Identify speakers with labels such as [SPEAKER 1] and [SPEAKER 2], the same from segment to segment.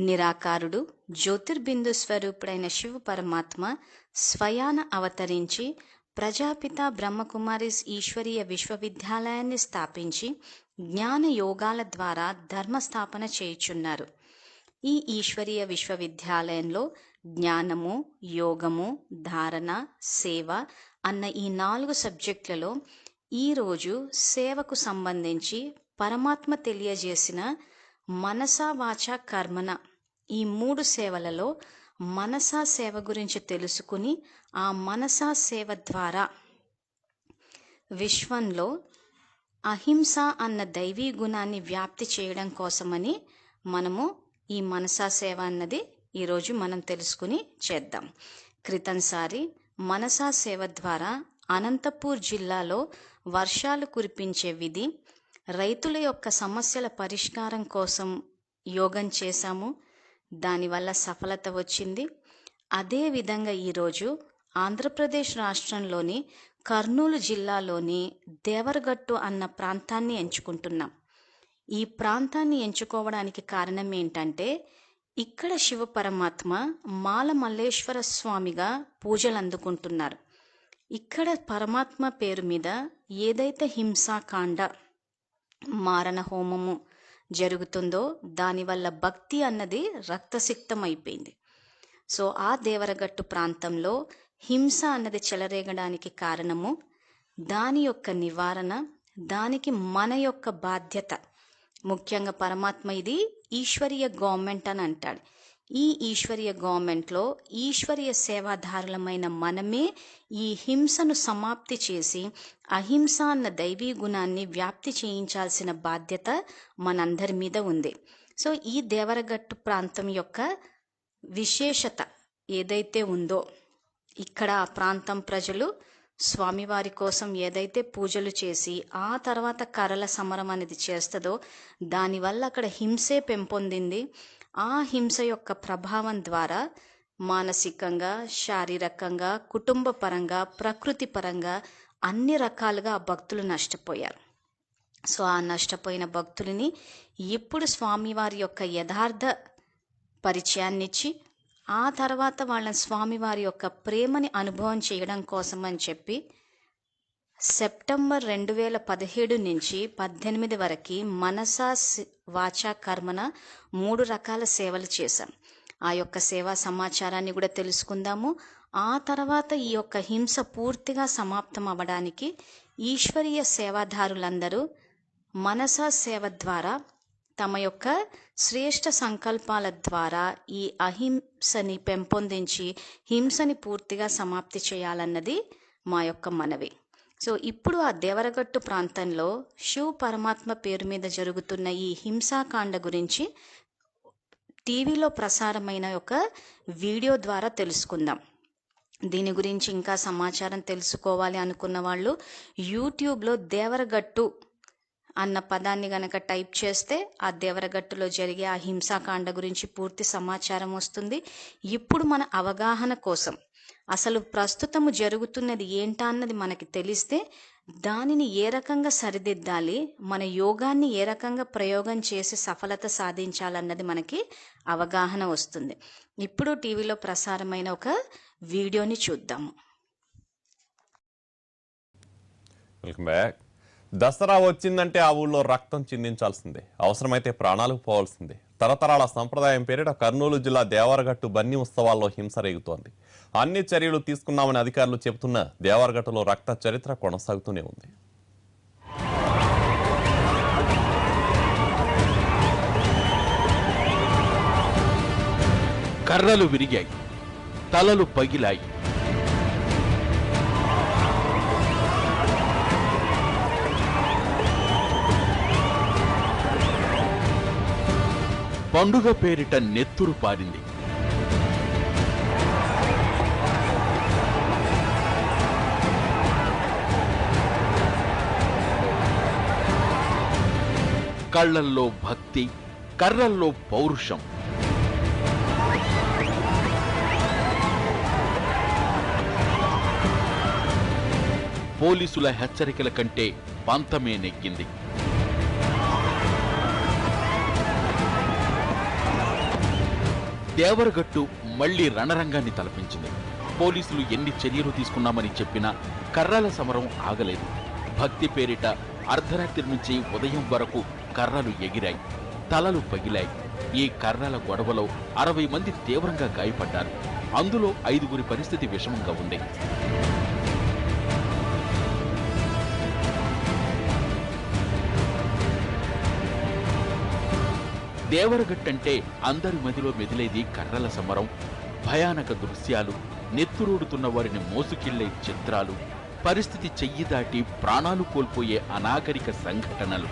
[SPEAKER 1] నిరాకారుడు జ్యోతిర్బిందు స్వరూపుడైన శివ పరమాత్మ స్వయాన అవతరించి ప్రజాపిత బ్రహ్మకుమారిస్ ఈశ్వరీయ విశ్వవిద్యాలయాన్ని స్థాపించి జ్ఞాన యోగాల ద్వారా ధర్మస్థాపన చేయుచున్నారు. ఈ ఈశ్వరీయ విశ్వవిద్యాలయంలో జ్ఞానము, యోగము, ధారణ, సేవ అన్న ఈ 4 సబ్జెక్టులలో ఈరోజు సేవకు సంబంధించి పరమాత్మ తెలియజేసిన మనసా వాచ కర్మన ఈ 3 సేవలలో మనసా సేవ గురించి తెలుసుకుని ఆ మనసా సేవ ద్వారా విశ్వంలో అహింస అన్న దైవీ గుణాన్ని వ్యాప్తి చేయడం కోసమని మనము ఈ మనసా సేవ అన్నది ఈరోజు మనం తెలుసుకుని చేద్దాం. క్రితంసారి మనసా సేవ ద్వారా అనంతపూర్ జిల్లాలో వర్షాలు కురిపించే విధి, రైతుల యొక్క సమస్యల పరిష్కారం కోసం యోగం చేశాము. దానివల్ల సఫలత వచ్చింది. అదేవిధంగా ఈరోజు ఆంధ్రప్రదేశ్ రాష్ట్రంలోని కర్నూలు జిల్లాలోని దేవరగట్టు అన్న ప్రాంతాన్ని ఎంచుకుంటున్నాం. ఈ ప్రాంతాన్ని ఎంచుకోవడానికి కారణం ఏంటంటే ఇక్కడ శివ పరమాత్మ మాల మల్లేశ్వర స్వామిగా పూజలు అందుకుంటున్నారు. ఇక్కడ పరమాత్మ పేరు మీద ఏదైతే హింసాకాండ మారణ హోమము జరుగుతుందో దానివల్ల భక్తి అన్నది రక్తసిక్తం అయిపోయింది. సో ఆ దేవరగట్టు ప్రాంతంలో హింస అన్నది చెలరేగడానికి కారణము, దాని యొక్క నివారణ, దానికి మన యొక్క బాధ్యత. ముఖ్యంగా పరమాత్మ ఇది ఈశ్వరీయ గవర్నమెంట్ అని అంటాడు. ఈ ఈశ్వరీయ గవర్నమెంట్లో ఈశ్వరీయ సేవాదారులమైన మనమే ఈ హింసను సమాప్తి చేసి అహింస అన్న దైవీ గుణాన్ని వ్యాప్తి చేయించాల్సిన బాధ్యత మనందరి మీద ఉంది. సో ఈ దేవరగట్టు ప్రాంతం యొక్క విశేషత ఏదైతే ఉందో, ఇక్కడ ఆ ప్రాంతం ప్రజలు స్వామివారి కోసం ఏదైతే పూజలు చేసి ఆ తర్వాత కర్రల సమరం అనేది చేస్తుందో దానివల్ల అక్కడ హింసే పెంపొందింది. ఆ హింస యొక్క ప్రభావం ద్వారా మానసికంగా, శారీరకంగా, కుటుంబ పరంగా, ప్రకృతి పరంగా అన్ని రకాలుగా ఆ భక్తులు నష్టపోయారు. సో ఆ నష్టపోయిన భక్తులని ఇప్పుడు స్వామివారి యొక్క యథార్థ పరిచయాన్నిచ్చి ఆ తర్వాత వాళ్ళని స్వామివారి యొక్క ప్రేమని అనుభవం చేయడం కోసం అని చెప్పి సెప్టెంబర్ 2017 నుంచి 18 వరకు మనసా వాచా కర్మన 3 రకాల సేవలు చేశాం. ఆ యొక్క సేవా సమాచారాన్ని కూడా తెలుసుకుందాము. ఆ తర్వాత ఈ యొక్క హింస పూర్తిగా సమాప్తం అవ్వడానికి ఈశ్వరీయ సేవాదారులందరూ మనసా సేవ ద్వారా తమ యొక్క శ్రేష్ఠ సంకల్పాల ద్వారా ఈ అహింసని పెంపొందించి హింసని పూర్తిగా సమాప్తి చేయాలన్నది మా యొక్క మనవి. సో ఇప్పుడు ఆ దేవరగట్టు ప్రాంతంలో శివ పరమాత్మ పేరు మీద జరుగుతున్న ఈ హింసాకాండ గురించి టీవీలో ప్రసారమైన ఒక వీడియో ద్వారా తెలుసుకుందాం. దీని గురించి ఇంకా సమాచారం తెలుసుకోవాలి అనుకున్న వాళ్ళు యూట్యూబ్లో దేవరగట్టు అన్న పదాన్ని గనక టైప్ చేస్తే ఆ దేవరగట్టులో జరిగే ఆ హింసాకాండ గురించి పూర్తి సమాచారం వస్తుంది. ఇప్పుడు మన అవగాహన కోసం అసలు ప్రస్తుతము జరుగుతున్నది ఏంటా అన్నది మనకి తెలిస్తే దానిని ఏ రకంగా సరిదిద్దాలి, మన యోగాన్ని ఏ రకంగా ప్రయోగం చేసి సఫలత సాధించాలన్నది మనకి అవగాహన వస్తుంది. ఇప్పుడు టీవీలో ప్రసారమైన ఒక వీడియోని చూద్దాము.
[SPEAKER 2] Welcome back. దసరా వచ్చిందంటే ఆ ఊళ్ళో రక్తం చిందించాల్సిందే, అవసరమైతే ప్రాణాలకు పోవాల్సిందే. తరతరాల సంప్రదాయం పేరిట కర్నూలు జిల్లా దేవరగట్టు బన్నీ ఉత్సవాల్లో హింస రేగుతోంది. అన్ని చర్యలు తీసుకున్నామని అధికారులు చెబుతున్న దేవరగట్టులో రక్త చరిత్ర కొనసాగుతూనే ఉంది.
[SPEAKER 3] కర్రలు విరిగాయి, తలలు పగిలాయి. పండుగ పేరిట నెత్తురు పారింది. కళ్ళల్లో భక్తి, కర్రల్లో పౌరుషం. పోలీసుల హెచ్చరికల కంటే పంతమే నెగ్గింది. దేవరగట్టు మళ్లీ రణరంగాన్ని తలపించింది. పోలీసులు ఎన్ని చర్యలు తీసుకున్నామని చెప్పినా కర్రల సమరం ఆగలేదు. భక్తి పేరిట అర్ధరాత్రి నుంచి ఉదయం వరకు కర్రలు ఎగిరాయి, తలలు పగిలాయి. ఈ కర్రల గొడవలో 60 మంది తీవ్రంగా గాయపడ్డారు. అందులో 5గురి పరిస్థితి విషమంగా ఉంది. దేవరగట్టంటే అందరి మదిలో మెదిలేది కర్రల సమరం, భయానక దృశ్యాలు, నెత్తురూడుతున్న వారిని మోసుకెళ్లే చిత్రాలు, పరిస్థితి చెయ్యి దాటి ప్రాణాలు కోల్పోయే అనాగరిక సంఘటనలు.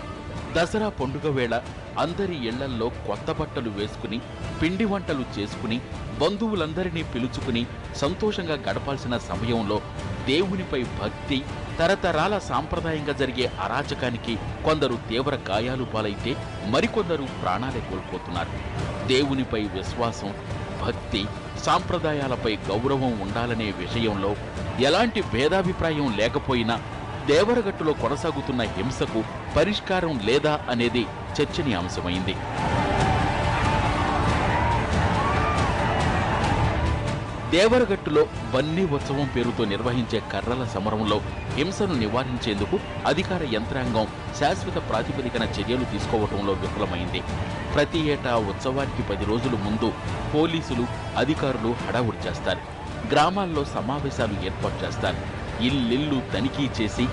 [SPEAKER 3] దసరా పండుగ వేళ అందరి ఇళ్లల్లో కొత్త బట్టలు వేసుకుని, పిండి వంటలు చేసుకుని, బంధువులందరినీ పిలుచుకుని సంతోషంగా గడపాల్సిన సమయంలో దేవునిపై భక్తి, తరతరాల సాంప్రదాయంగా జరిగే అరాచకానికి కొందరు తీవ్ర గాయాలు పాలైతే మరికొందరు ప్రాణాలే కోల్పోతున్నారు. దేవునిపై విశ్వాసం, భక్తి, సాంప్రదాయాలపై గౌరవం ఉండాలనే విషయంలో ఎలాంటి భేదాభిప్రాయం లేకపోయినా దేవరగట్టులో కొనసాగుతున్న హింసకు పరిష్కారం లేదా అనేది చర్చనీయాంశమైంది. దేవరగట్టులో బన్నీ ఉత్సవం పేరుతో నిర్వహించే కర్రల సమరంలో హింసను నివారించేందుకు అధికార యంత్రాంగం శాశ్వత ప్రాతిపదికన చర్యలు తీసుకోవడంలో విఫలమైంది. ప్రతి ఏటా ఉత్సవానికి 10 రోజుల ముందు పోలీసులు, అధికారులు హడావుడి చేస్తారు. గ్రామాల్లో సమావేశాలు ఏర్పాటు చేస్తారు. ఇల్లిల్లు తనిఖీ చేసి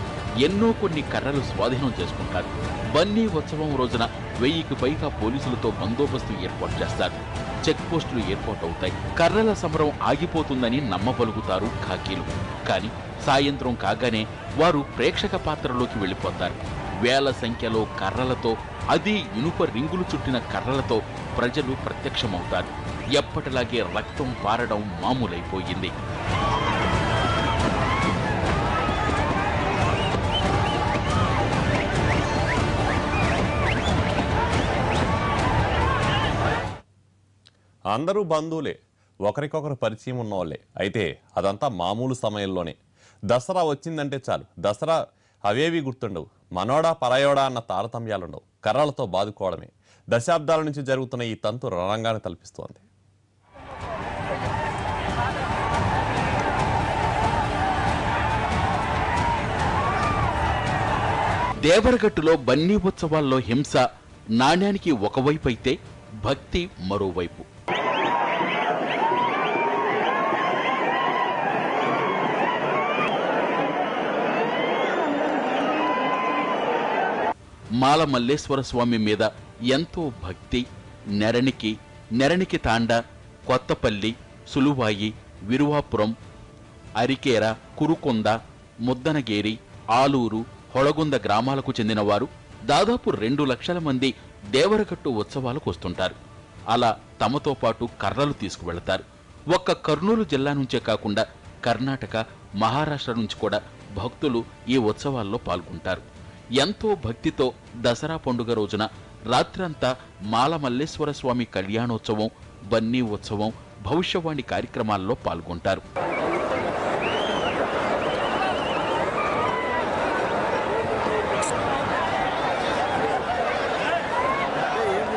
[SPEAKER 3] కొన్ని కర్రలు స్వాధీనం చేసుకుంటారు. బన్నీ ఉత్సవం రోజున 1000కి పైగా పోలీసులతో బందోబస్తు ఏర్పాటు చేస్తారు. చెక్ పోస్టులు ఏర్పాటవుతాయి. కర్రల సమరం ఆగిపోతుందని నమ్మబలుగుతారు ఖాకీలు. కానీ సాయంత్రం కాగానే వారు ప్రేక్షక పాత్రలోకి వెళ్ళిపోతారు. వేల సంఖ్యలో కర్రలతో, అది ఇనుప రింగులు చుట్టిన కర్రలతో ప్రజలు ప్రత్యక్షమవుతారు. ఎప్పటిలాగే రక్తం పారడం మామూలైపోయింది.
[SPEAKER 2] అందరూ బంధువులే, ఒకరికొకరు పరిచయం ఉన్నవాళ్లే. అయితే అదంతా మామూలు సమయంలోనే. దసరా వచ్చిందంటే చాలు, దసరా అవేవి గుర్తుండవు. మనోడా పరాయోడా అన్న తారతమ్యాలుండవు. కర్రలతో బాదుకోవడమే. దశాబ్దాల నుంచి జరుగుతున్న ఈ తంతు రణంగాన్ని తలపిస్తోంది.
[SPEAKER 3] దేవరగట్టులో బన్నీ ఉత్సవాల్లో హింస నాణ్యానికి ఒకవైపు అయితే భక్తి మరోవైపు. మాల మల్లేశ్వర స్వామి మీద ఎంతో భక్తి, నెరణికి తాండ, కొత్తపల్లి, సులువాయి, విరువాపురం, అరికేర, కురుకొంద, ముద్దనగేరి, ఆలూరు, హొళగుంద గ్రామాలకు చెందినవారు దాదాపు 2 లక్షల మంది దేవరగట్టు ఉత్సవాలకు వస్తుంటారు. అలా తమతో పాటు కర్రలు తీసుకువెళతారు. ఒక్క కర్నూలు జిల్లా నుంచే కాకుండా కర్ణాటక, మహారాష్ట్ర నుంచి కూడా భక్తులు ఈ ఉత్సవాల్లో పాల్గొంటారు. ఎంతో భక్తితో దసరా పండుగ రోజున రాత్రంతా మాల మల్లేశ్వర స్వామి కళ్యాణోత్సవం, బన్నీ ఉత్సవం, భవిష్యవాణి కార్యక్రమాల్లో పాల్గొంటారు.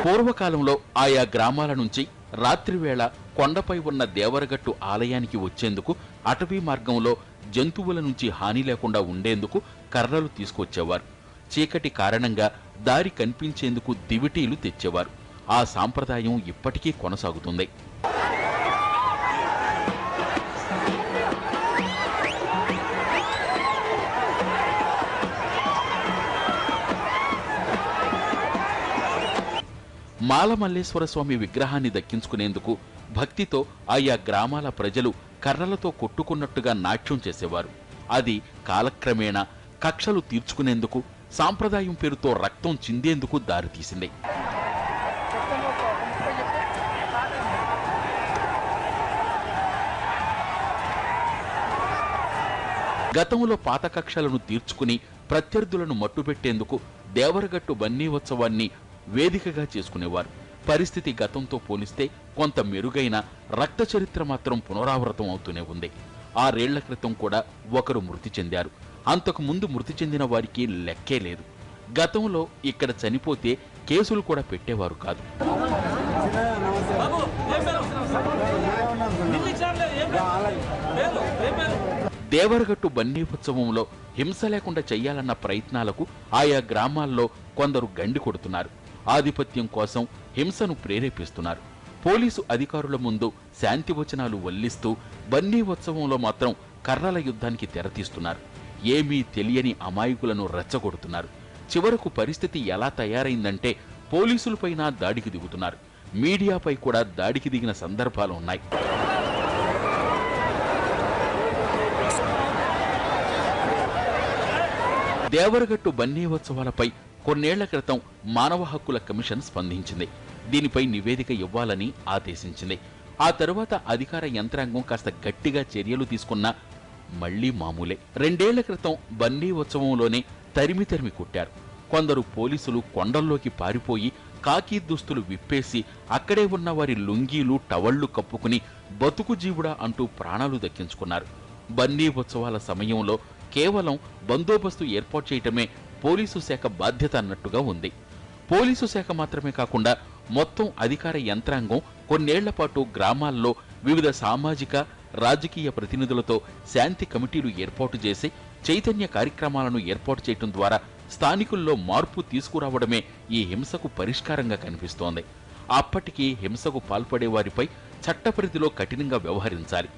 [SPEAKER 3] పూర్వకాలంలో ఆయా గ్రామాల నుంచి రాత్రివేళ కొండపై ఉన్న దేవరగట్టు ఆలయానికి వచ్చేందుకు అటవీ మార్గంలో జంతువుల నుంచి హాని లేకుండా ఉండేందుకు కర్రలు తీసుకొచ్చేవారు. చీకటి కారణంగా దారి కనిపించేందుకు దివిటీలు తెచ్చేవారు. ఆ సాంప్రదాయం ఇప్పటికీ కొనసాగుతుంది. మాలమల్లేశ్వర స్వామి విగ్రహాన్ని దక్కించుకునేందుకు భక్తితో ఆయా గ్రామాల ప్రజలు కర్రలతో కొట్టుకున్నట్టుగా నాట్యం చేసేవారు. అది కాలక్రమేణా కక్షలు తీర్చుకునేందుకు, సాంప్రదాయం పేరుతో రక్తం చిందేందుకు దారితీసింది. గతంలో పాత కక్షలను తీర్చుకుని ప్రత్యర్థులను మట్టుపెట్టేందుకు దేవరగట్టు బన్నీ ఉత్సవాన్ని వేదికగా చేసుకునేవారు. పరిస్థితి గతంతో పోలిస్తే కొంత మెరుగైన రక్త చరిత్ర మాత్రం పునరావృతం అవుతూనే ఉంది. 6 ఏళ్ల క్రితం కూడా ఒకరు మృతి చెందారు. అంతకు ముందు మృతి చెందిన వారికి లెక్కే లేదు. గతంలో ఇక్కడ చనిపోతే కేసులు కూడా పెట్టేవారు కాదు. దేవరగట్టు బన్నీ ఉత్సవంలో హింస లేకుండా చెయ్యాలన్న ప్రయత్నాలకు ఆయా గ్రామాల్లో కొందరు గండి కొడుతున్నారు. ఆధిపత్యం కోసం హింసను ప్రేరేపిస్తున్నారు. పోలీసు అధికారుల ముందు శాంతి వచనాలు వల్లిస్తూ బన్నీ ఉత్సవంలో మాత్రం కర్రల యుద్ధానికి తెరతీస్తున్నారు. ఏమీ తెలియని అమాయకులను రెచ్చగొడుతున్నారు. చివరకు పరిస్థితి ఎలా తయారైందంటే పోలీసులపైన దాడికి దిగుతున్నారు. మీడియాపై కూడా దాడికి దిగిన సందర్భాలు ఉన్నాయి. దేవరగట్టు బన్నీ ఉత్సవాలపై కొన్నేళ్ల క్రితం మానవ హక్కుల కమిషన్ స్పందించింది. దీనిపై నివేదిక ఇవ్వాలని ఆదేశించింది. ఆ తరువాత అధికార యంత్రాంగం కాస్త గట్టిగా చర్యలు తీసుకున్నా మళ్లీ మామూలే. 2 ఏళ్ల క్రితం బన్నీ ఉత్సవంలోనే తరిమి కొట్టారు. కొందరు పోలీసులు కొండల్లోకి పారిపోయి కాకి దుస్తులు విప్పేసి అక్కడే ఉన్న వారి లుంగీలు టవళ్లు కప్పుకుని బతుకు జీవుడా అంటూ ప్రాణాలు దక్కించుకున్నారు. బన్నీ ఉత్సవాల సమయంలో కేవలం బందోబస్తు ఏర్పాటు చేయటమే పోలీసు శాఖ బాధ్యత అన్నట్టుగా ఉంది. పోలీసు శాఖ మాత్రమే కాకుండా మొత్తం అధికార యంత్రాంగం కొన్నేళ్ల పాటు గ్రామాల్లో వివిధ సామాజిక రాజకీయ ప్రతినిధులతో శాంతి కమిటీలు ఏర్పాటు చేసి చైతన్య కార్యక్రమాలను ఏర్పాటు చేయటం ద్వారా స్థానికుల్లో మార్పు తీసుకురావడమే ఈ హింసకు పరిష్కారంగా కనిపిస్తోంది. అప్పటికీ హింసకు పాల్పడే వారిపై చట్టపరిధిలో కఠినంగా వ్యవహరించాలి.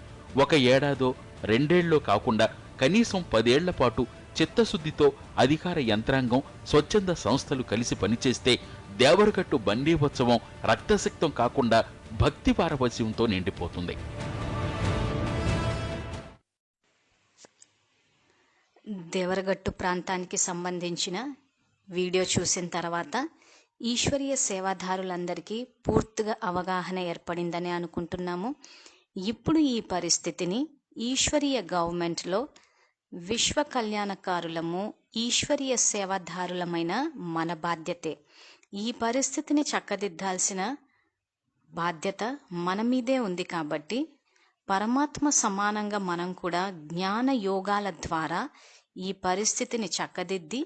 [SPEAKER 3] 1 ఏడాదో 2 ఏళ్లో కాకుండా కనీసం 10 ఏళ్ల పాటు చిత్తశుద్ధితో అధికార యంత్రాంగం, స్వచ్ఛంద సంస్థలు కలిసి పనిచేస్తే దేవరగట్టు బండి ఉత్సవం రక్తసిక్తం కాకుండా భక్తి పారవశ్యంతో నిండిపోతుంది.
[SPEAKER 1] దేవరగట్టు ప్రాంతానికి సంబంధించిన వీడియో చూసిన తర్వాత ఈశ్వరీయ సేవాదారులందరికీ పూర్తిగా అవగాహన ఏర్పడిందని అనుకుంటున్నాము. ఇప్పుడు ఈ పరిస్థితిని ఈశ్వరీయ గవర్నమెంట్లో విశ్వ కళ్యాణకారులము, ఈశ్వరీయ సేవాదారులమైన మన బాధ్యతే. ఈ పరిస్థితిని చక్కదిద్దాల్సిన బాధ్యత మన మీదే ఉంది. కాబట్టి పరమాత్మ సమానంగా మనం కూడా జ్ఞాన యోగాల ద్వారా ఈ పరిస్థితిని చక్కదిద్ది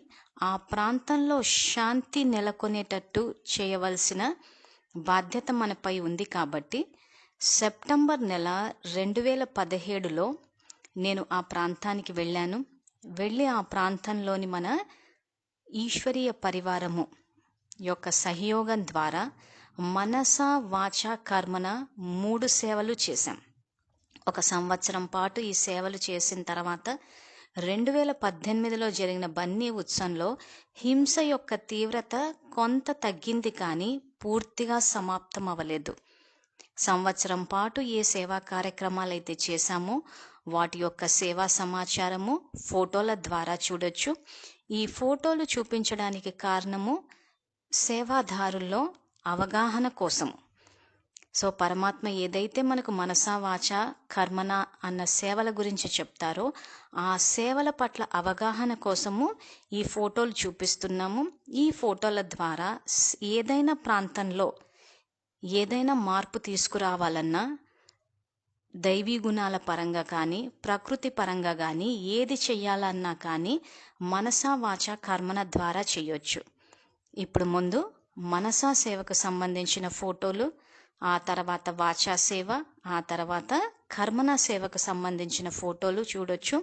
[SPEAKER 1] ఆ ప్రాంతంలో శాంతి నెలకొనేటట్టు చేయవలసిన బాధ్యత మనపై ఉంది. కాబట్టి సెప్టెంబర్ నెల 2017లో నేను ఆ ప్రాంతానికి వెళ్ళి ఆ ప్రాంతంలోని మన ఈశ్వరీయ పరివారము యొక్క సహయోగం ద్వారా మనస వాచ కర్మన 3 సేవలు చేశాం. 1 సంవత్సరం పాటు ఈ సేవలు చేసిన తర్వాత 2018లో జరిగిన బన్నీ ఉత్సవంలో హింస యొక్క తీవ్రత కొంత తగ్గింది, కానీ పూర్తిగా సమాప్తం అవ్వలేదు. సంవత్సరం పాటు ఏ సేవా కార్యక్రమాలు అయితే చేశామో వాటి యొక్క సేవా సమాచారము ఫోటోల ద్వారా చూడొచ్చు. ఈ ఫోటోలు చూపించడానికి కారణము సేవాదారుల్లో అవగాహన కోసం. సో పరమాత్మ ఏదైతే మనకు మనసా వాచ కర్మన అన్న సేవల గురించి చెప్తారో ఆ సేవల పట్ల అవగాహన కోసము ఈ ఫోటోలు చూపిస్తున్నాము. ఈ ఫోటోల ద్వారా ఏదైనా ప్రాంతంలో ఏదైనా మార్పు తీసుకురావాలన్నా దైవీ గుణాల పరంగా కానీ ప్రకృతి పరంగా కానీ ఏది చెయ్యాలన్నా కానీ మనసా వాచ కర్మన ద్వారా చేయొచ్చు. ఇప్పుడు ముందు మనసా సేవకు సంబంధించిన ఫోటోలు, ఆ తర్వాత వాచా సేవ, ఆ తర్వాత కర్మనా సేవకు సంబంధించిన ఫోటోలు చూడొచ్చు.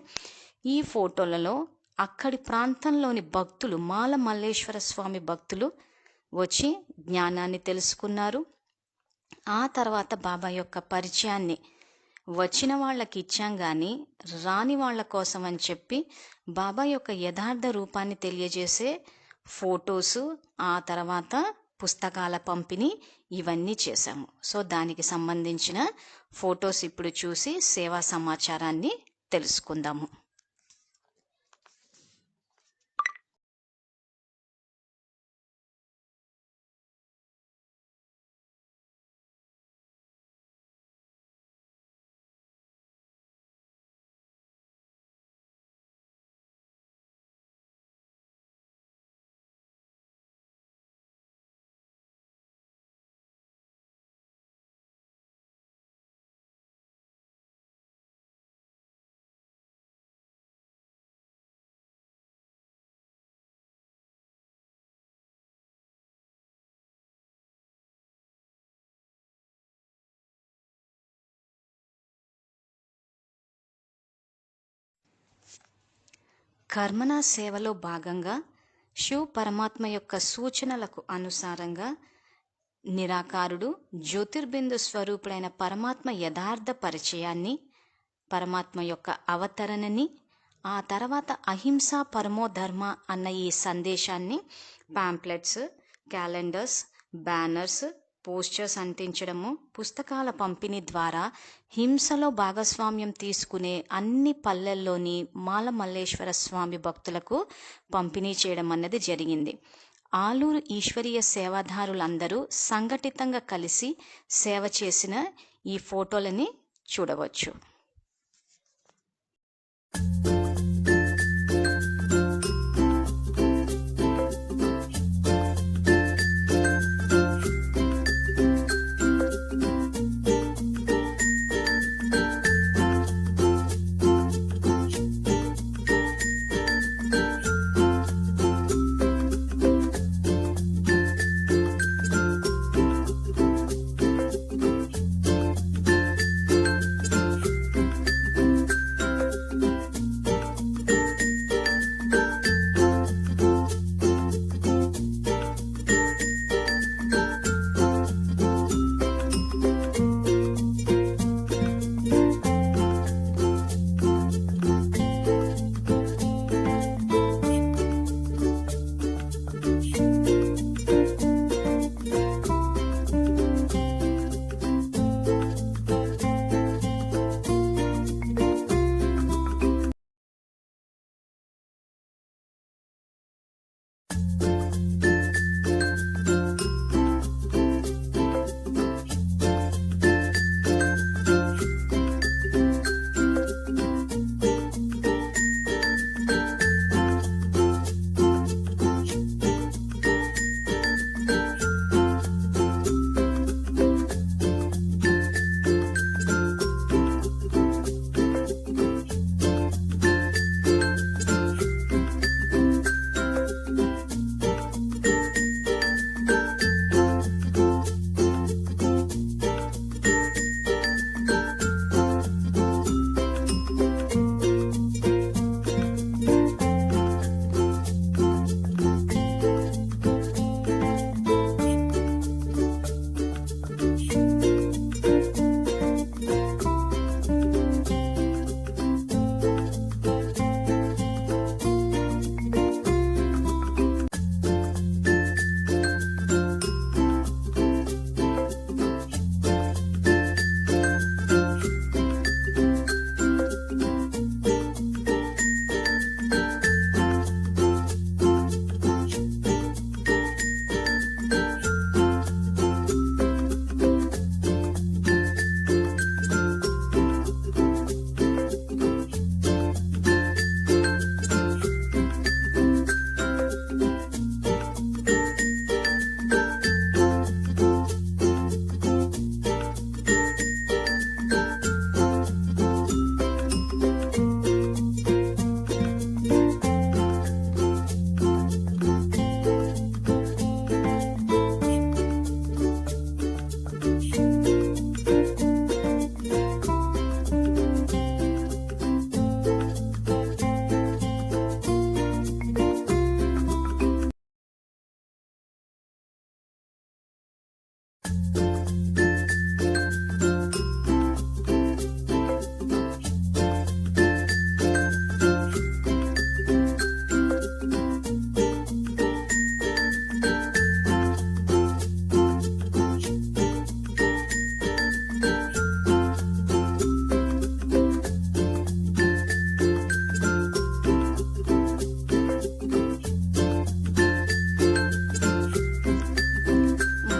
[SPEAKER 1] ఈ ఫోటోలలో అక్కడి ప్రాంతంలోని భక్తులు, మాల మల్లేశ్వర స్వామి భక్తులు వచ్చి జ్ఞానాన్ని తెలుసుకున్నారు. ఆ తర్వాత బాబా యొక్క పరిచయాన్ని వచ్చిన వాళ్ళకి ఇచ్చాం, కానీ రాని వాళ్ళ కోసం అని చెప్పి బాబా యొక్క యథార్థ రూపాన్ని తెలియజేసే ఫోటోసు, ఆ తర్వాత పుస్తకాల పంపిణీ ఇవన్నీ చేశాము. సో దానికి సంబంధించిన ఫొటోస్ ఇప్పుడు చూసి సేవా సమాచారాన్ని తెలుసుకుందాము. కర్మణ సేవలో భాగంగా శివ పరమాత్మ యొక్క సూచనలకు అనుసారంగా నిరాకారుడు జ్యోతిర్బిందు స్వరూపుడైన పరమాత్మ యథార్థ పరిచయాన్ని, పరమాత్మ యొక్క అవతరణని, ఆ తర్వాత అహింస పరమో ధర్మ అన్న ఈ సందేశాన్ని పాంప్లెట్స్, క్యాలెండర్స్, బ్యానర్స్, పోస్టర్స్ అంటించడము, పుస్తకాల పంపిణీ ద్వారా హింసలో భాగస్వామ్యం తీసుకునే అన్ని పల్లెల్లోని మాలమల్లేశ్వర స్వామి భక్తులకు పంపిణీ చేయడం అన్నది జరిగింది. ఆలూరు ఈశ్వరీయ సేవాదారులందరూ సంఘటితంగా కలిసి సేవ చేసిన ఈ ఫోటోలని చూడవచ్చు.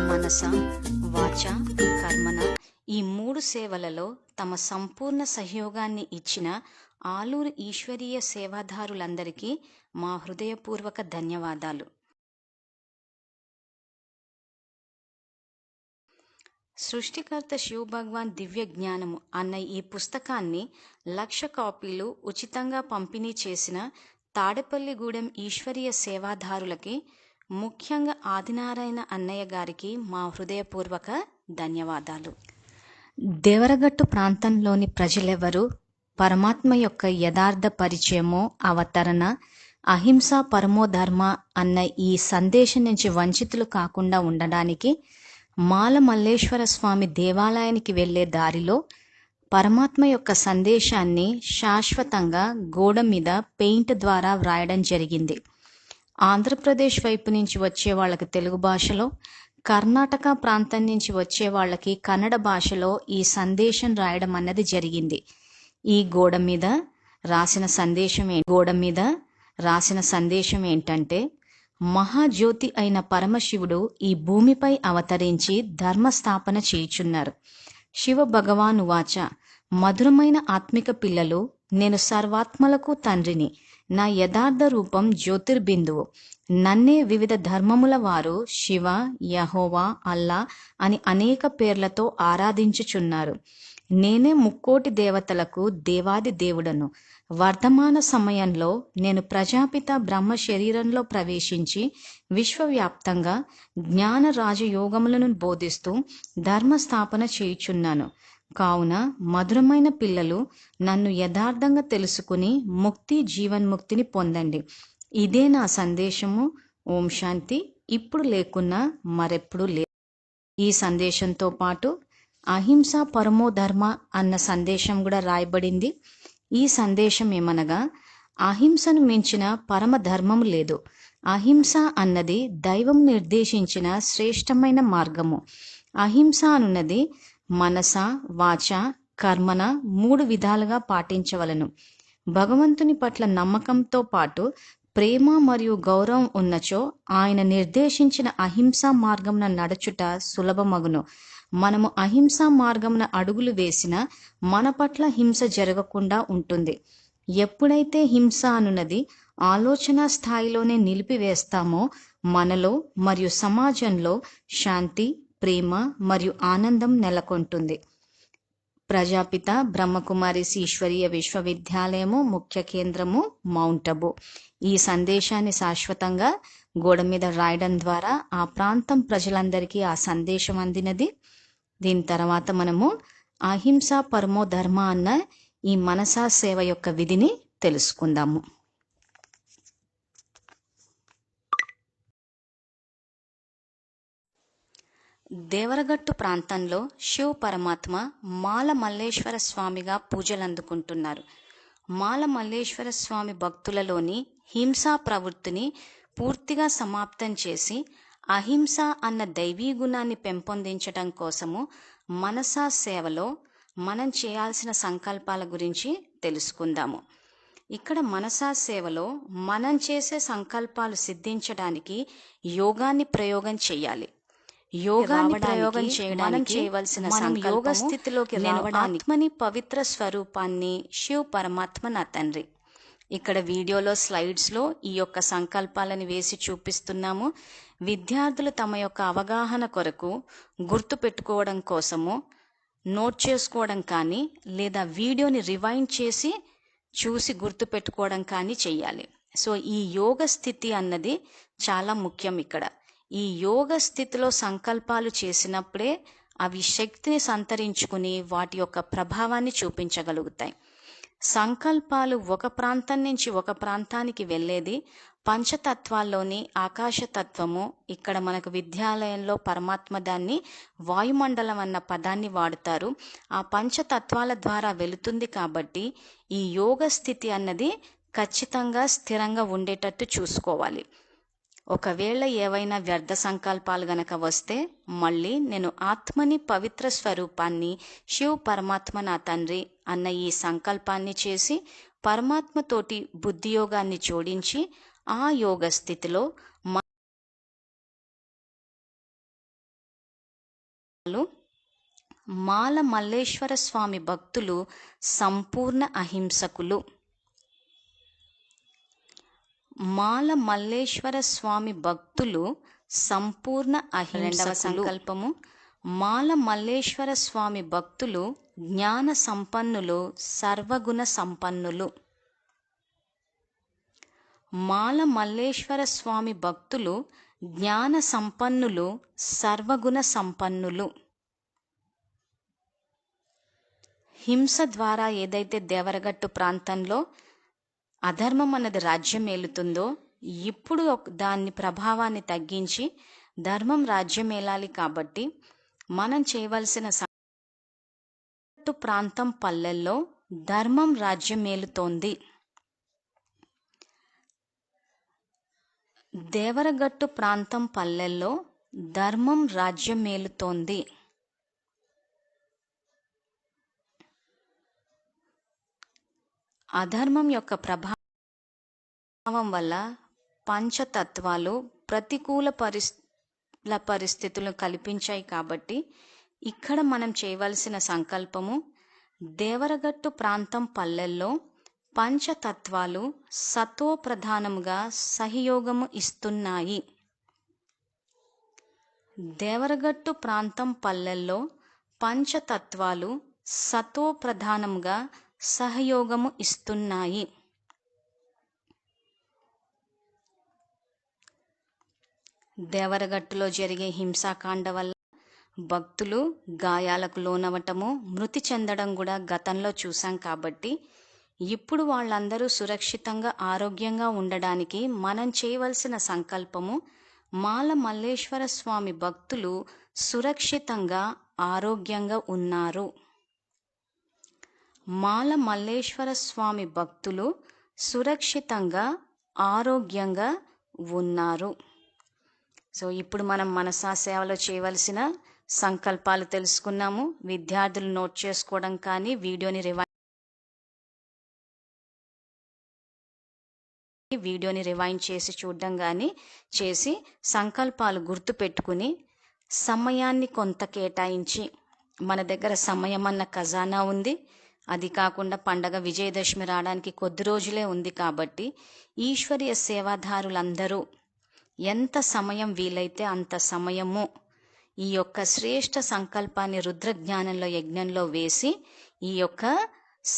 [SPEAKER 1] మనస, వాచ, కర్మన ఈ 3 సేవలలో తమ సంపూర్ణ సహయోగాన్ని ఇచ్చిన ఆలూరు ఈశ్వరీయ సేవాదారులందరికీ మా హృదయపూర్వక ధన్యవాదాలు. సృష్టికర్త శివ భగవాన్ దివ్య జ్ఞానము అన్న ఈ పుస్తకాన్ని 1,00,000 కాపీలు ఉచితంగా పంపిణీ చేసిన తాడేపల్లిగూడెం ఈశ్వరీయ సేవాదారులకి, ముఖ్యంగా ఆదినారాయణ అన్నయ్య గారికి మా హృదయపూర్వక ధన్యవాదాలు. దేవరగట్టు ప్రాంతంలోని ప్రజలెవరూ పరమాత్మ యొక్క యథార్థ పరిచయము, అవతరణ, అహింస పరమో ధర్మ అన్న ఈ సందేశం నుంచి వంచితులు కాకుండా ఉండడానికి మాల మల్లేశ్వర స్వామి దేవాలయానికి వెళ్లే దారిలో పరమాత్మ యొక్క సందేశాన్ని శాశ్వతంగా గోడ మీద పెయింట్ ద్వారా వ్రాయడం జరిగింది. ఆంధ్రప్రదేశ్ వైపు నుంచి వచ్చే వాళ్ళకి తెలుగు భాషలో, కర్ణాటక ప్రాంతం నుంచి వచ్చే వాళ్ళకి కన్నడ భాషలో ఈ సందేశం రాయడం అన్నది జరిగింది. ఈ గోడ మీద రాసిన సందేశం ఏంటంటే, మహాజ్యోతి అయిన పరమశివుడు ఈ భూమిపై అవతరించి ధర్మస్థాపన చేయుచున్నారు. శివ భగవాను వాచ, మధురమైన ఆత్మిక పిల్లలు, నేను సర్వాత్మలకు తండ్రిని. నా యథార్థ రూపం జ్యోతిర్బిందువు. నన్నే వివిధ ధర్మముల వారు శివ, యహోవా, అల్లా అని అనేక పేర్లతో ఆరాధించుచున్నారు. నేనే ముక్కోటి దేవతలకు దేవాది దేవుడను. వర్ధమాన సమయంలో నేను ప్రజాపిత బ్రహ్మ శరీరంలో ప్రవేశించి విశ్వవ్యాప్తంగా జ్ఞాన రాజయోగములను బోధిస్తూ ధర్మస్థాపన చేయుచున్నాను. కావున మధురమైన పిల్లలు, నన్ను యథార్థంగా తెలుసుకుని ముక్తి, జీవన్ముక్తిని పొందండి. ఇదే నా సందేశము. ఓం శాంతి. ఇప్పుడు లేకున్నా మరెప్పుడు లేదు. ఈ సందేశంతో పాటు అహింస పరమో ధర్మ అన్న సందేశం కూడా రాయబడింది. ఈ సందేశం ఏమనగా, అహింసను మించిన పరమ ధర్మం లేదు. అహింస అన్నది దైవం నిర్దేశించిన శ్రేష్టమైన మార్గము. అహింస అనున్నది మనస, వాచ, కర్మన 3 విధాలుగా పాటించవలను. భగవంతుని పట్ల నమ్మకంతో పాటు ప్రేమ మరియు గౌరవం ఉన్నచో ఆయన నిర్దేశించిన అహింసా మార్గమున నడుచుట సులభమగును. మనము అహింసా మార్గమున అడుగులు వేసినా మన పట్ల హింస జరగకుండా ఉంటుంది. ఎప్పుడైతే హింస అనున్నది ఆలోచన స్థాయిలోనే నిలిపివేస్తామో మనలో మరియు సమాజంలో శాంతి, ప్రేమ మరియు ఆనందం నెలకొంటుంది. ప్రజాపిత బ్రహ్మకుమారి ఈశ్వరీయ విశ్వవిద్యాలయము ముఖ్య కేంద్రము మౌంట్ అబు. ఈ సందేశాన్ని శాశ్వతంగా గోడ మీద రాయడం ద్వారా ఆ ప్రాంతం ప్రజలందరికీ ఆ సందేశం అందినది. దీని తర్వాత మనము అహింస పరమో ధర్మ అన్న ఈ మనసా సేవ యొక్క విధిని తెలుసుకుందాము. దేవరగట్టు ప్రాంతంలో శివ పరమాత్మ మాల మల్లేశ్వర స్వామిగా పూజలు అందుకుంటున్నారు. మాల మల్లేశ్వర స్వామి భక్తులలోని హింసా ప్రవృత్తిని పూర్తిగా సమాప్తం చేసి అహింస అన్న దైవీ గుణాన్ని పెంపొందించడం కోసము మనసా సేవలో మనం చేయాల్సిన సంకల్పాల గురించి తెలుసుకుందాము. ఇక్కడ మనసా సేవలో మనం చేసే సంకల్పాలు సిద్ధించడానికి యోగాన్ని ప్రయోగం చేయాలి. యోగాన్ని ప్రయోగం చేయడానికి చేయవలసిన యోగ స్థితిలోకి రావడానికి ఆత్మని పవిత్ర స్వరూపాన్ని శివ పరమాత్మ నా తండ్రి. ఇక్కడ వీడియోలో స్లైడ్స్లో ఈ యొక్క సంకల్పాలను వేసి చూపిస్తున్నాము. విద్యార్థులు తమ యొక్క అవగాహన కొరకు గుర్తు పెట్టుకోవడం కోసము నోట్ చేసుకోవడం కానీ లేదా వీడియోని రివైండ్ చేసి చూసి గుర్తు పెట్టుకోవడం కానీ చెయ్యాలి. సో ఈ యోగ స్థితి అన్నది చాలా ముఖ్యం. ఇక్కడ ఈ యోగ స్థితిలో సంకల్పాలు చేసినప్పుడే అవి శక్తిని సంతరించుకుని వాటి యొక్క ప్రభావాన్ని చూపించగలుగుతాయి. సంకల్పాలు ఒక ప్రాంతం నుంచి ఒక ప్రాంతానికి వెళ్ళేది పంచతత్వాల్లోని ఆకాశతత్వము. ఇక్కడ మనకు విద్యాలయంలో పరమాత్మ దాన్ని వాయుమండలం అన్న పదాన్ని వాడుతారు. ఆ పంచతత్వాల ద్వారా వెళుతుంది. కాబట్టి ఈ యోగ స్థితి అన్నది ఖచ్చితంగా స్థిరంగా ఉండేటట్టు చూసుకోవాలి. ఒకవేళ ఏవైనా వ్యర్థ సంకల్పాలు గనక వస్తే మళ్ళీ నేను ఆత్మని పవిత్ర స్వరూపాన్ని శివ పరమాత్మ నా తండ్రి అన్న ఈ సంకల్పాన్ని చేసి పరమాత్మతోటి బుద్ధియోగాన్ని జోడించి ఆ యోగ స్థితిలో మాల మల్లేశ్వర స్వామి భక్తులు సంపూర్ణ అహింసకులు. మాల మల్లేశ్వర స్వామి భక్తులు సంపూర్ణ అహింసకులు. సంకల్పము, మాల మల్లేశ్వర స్వామి భక్తులు జ్ఞాన సంపన్నులు, సర్వగుణ సంపన్నులు. మాల మల్లేశ్వర స్వామి భక్తులు జ్ఞాన సంపన్నులు, సర్వగుణ సంపన్నులు. హింస ద్వారా ఏదైతే దేవరగట్టు ప్రాంతంలో అధర్మం అన్నది రాజ్యం ఏలుతుందో, ఇప్పుడు దాన్ని ప్రభావాన్ని తగ్గించి ధర్మం రాజ్యం ఏలాలి. కాబట్టి మనం చేయవలసిన దేవరగట్టు ప్రాంతం పల్లెల్లో ధర్మం రాజ్యం ఏలుతోంది. దేవరగట్టు ప్రాంతం పల్లెల్లో ధర్మం రాజ్యం ఏలుతోంది. అధర్మం యొక్క ప్రభావం వల్ల పంచతత్వాలు ప్రతికూల పరిస్థితులను కల్పించాయి. కాబట్టి ఇక్కడ మనం చేయవలసిన సంకల్పము, దేవరగట్టు ప్రాంతం పల్లెల్లో పంచతత్వాలు సతో ప్రధానముగా సహయోగము ఇస్తున్నాయి. దేవరగట్టు ప్రాంతం పల్లెల్లో పంచతత్వాలు సతో ప్రధానముగా సహయోగము ఇస్తున్నాయి. దేవరగట్టులో జరిగే హింసాకాండ వల్ల భక్తులు గాయాలకు లోనవటము, మృతి చెందడం కూడా గతంలో చూసాం. కాబట్టి ఇప్పుడు వాళ్ళందరూ సురక్షితంగా ఆరోగ్యంగా ఉండడానికి మనం చేయవలసిన సంకల్పము, మాల మల్లేశ్వర స్వామి భక్తులు సురక్షితంగా ఆరోగ్యంగా ఉన్నారు. మాల మల్లేశ్వర స్వామి భక్తులు సురక్షితంగా ఆరోగ్యంగా ఉన్నారు. సో ఇప్పుడు మనం మనసా సేవలో చేయవలసిన సంకల్పాలు తెలుసుకున్నాము. విద్యార్థులు నోట్ చేసుకోవడం కానీ, వీడియోని రివైండ్ చేసి చూడడం కానీ చేసి సంకల్పాలు గుర్తు పెట్టుకుని సమయాన్ని కొంత కేటాయించి, మన దగ్గర సమయం అన్న ఖజానా ఉంది. అది కాకుండా పండగ విజయదశమి రావడానికి కొద్ది రోజులే ఉంది. కాబట్టి ఈశ్వరీయ సేవాదారులందరూ ఎంత సమయం వీలైతే అంత సమయము ఈ యొక్క శ్రేష్ఠ సంకల్పాన్ని రుద్రజ్ఞానంలో యజ్ఞంలో వేసి ఈ యొక్క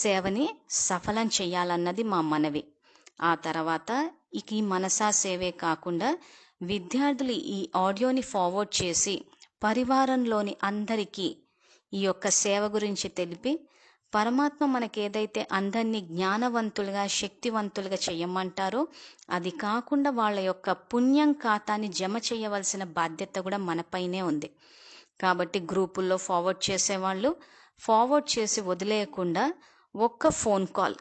[SPEAKER 1] సేవని సఫలం చేయాలన్నది మా మనవి. ఆ తర్వాత ఈ మనసా సేవే కాకుండా విద్యార్థులు ఈ ఆడియోని ఫార్వర్డ్ చేసి పరివారంలోని అందరికీ ఈ యొక్క సేవ గురించి తెలిపి, పరమాత్మ మనకేదైతే అందరినీ జ్ఞానవంతులుగా శక్తివంతులుగా చేయమంటారో అది కాకుండా వాళ్ళ యొక్క పుణ్యం ఖాతాని జమ చేయవలసిన బాధ్యత కూడా మనపైనే ఉంది. కాబట్టి గ్రూపుల్లో ఫార్వర్డ్ చేసేవాళ్ళు ఫార్వర్డ్ చేసి వదిలేయకుండా ఒక్క ఫోన్ కాల్,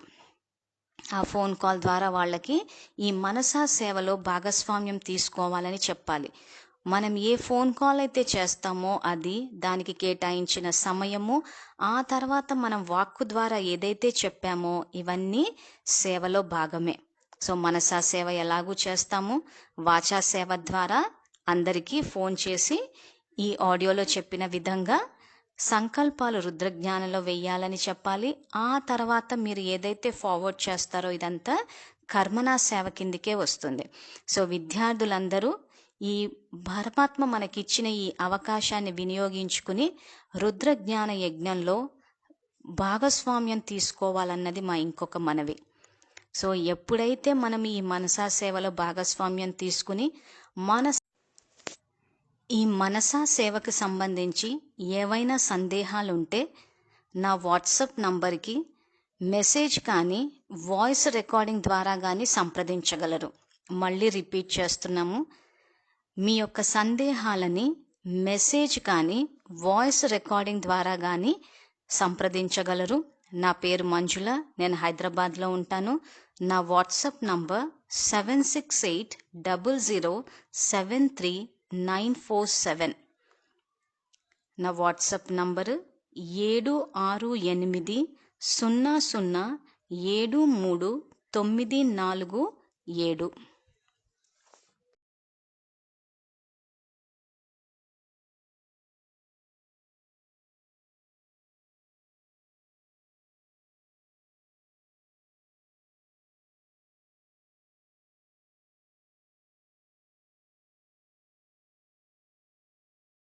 [SPEAKER 1] ఆ ఫోన్ కాల్ ద్వారా వాళ్ళకి ఈ మనసా సేవలో భాగస్వామ్యం తీసుకోవాలని చెప్పాలి. మనం ఏ ఫోన్ కాల్ అయితే చేస్తామో అది దానికి కేటాయించిన సమయము, ఆ తర్వాత మనం వాక్కు ద్వారా ఏదైతే చెప్పామో ఇవన్నీ సేవలో భాగమే. సో మనసా సేవ ఎలాగూ చేస్తాము, వాచా సేవ ద్వారా అందరికీ ఫోన్ చేసి ఈ ఆడియోలో చెప్పిన విధంగా సంకల్పాలు రుద్రజ్ఞానంలో వెయ్యాలని చెప్పాలి. ఆ తర్వాత మీరు ఏదైతే ఫార్వర్డ్ చేస్తారో ఇదంతా కర్మనా సేవ కిందికే వస్తుంది. సో విద్యార్థులందరూ ఈ పరమాత్మ మనకిచ్చిన ఈ అవకాశాన్ని వినియోగించుకుని రుద్రజ్ఞాన యజ్ఞంలో భాగస్వామ్యం తీసుకోవాలన్నది మా ఇంకొక మనవి. సో ఎప్పుడైతే మనం ఈ మనసా సేవలో భాగస్వామ్యం తీసుకుని ఈ మనసా సేవకు సంబంధించి ఏవైనా సందేహాలు ఉంటే నా వాట్సాప్ నంబర్కి మెసేజ్ కానీ వాయిస్ రికార్డింగ్ ద్వారా కానీ సంప్రదించగలరు. మళ్ళీ రిపీట్ చేస్తున్నాము, మీ యొక్క సందేహాలని మెసేజ్ కానీ వాయిస్ రికార్డింగ్ ద్వారా కానీ సంప్రదించగలరు. నా పేరు మంజుల, నేను హైదరాబాద్లో ఉంటాను. నా వాట్సాప్ నంబర్ 7600073947. నా వాట్సాప్ నంబరు 76800739447.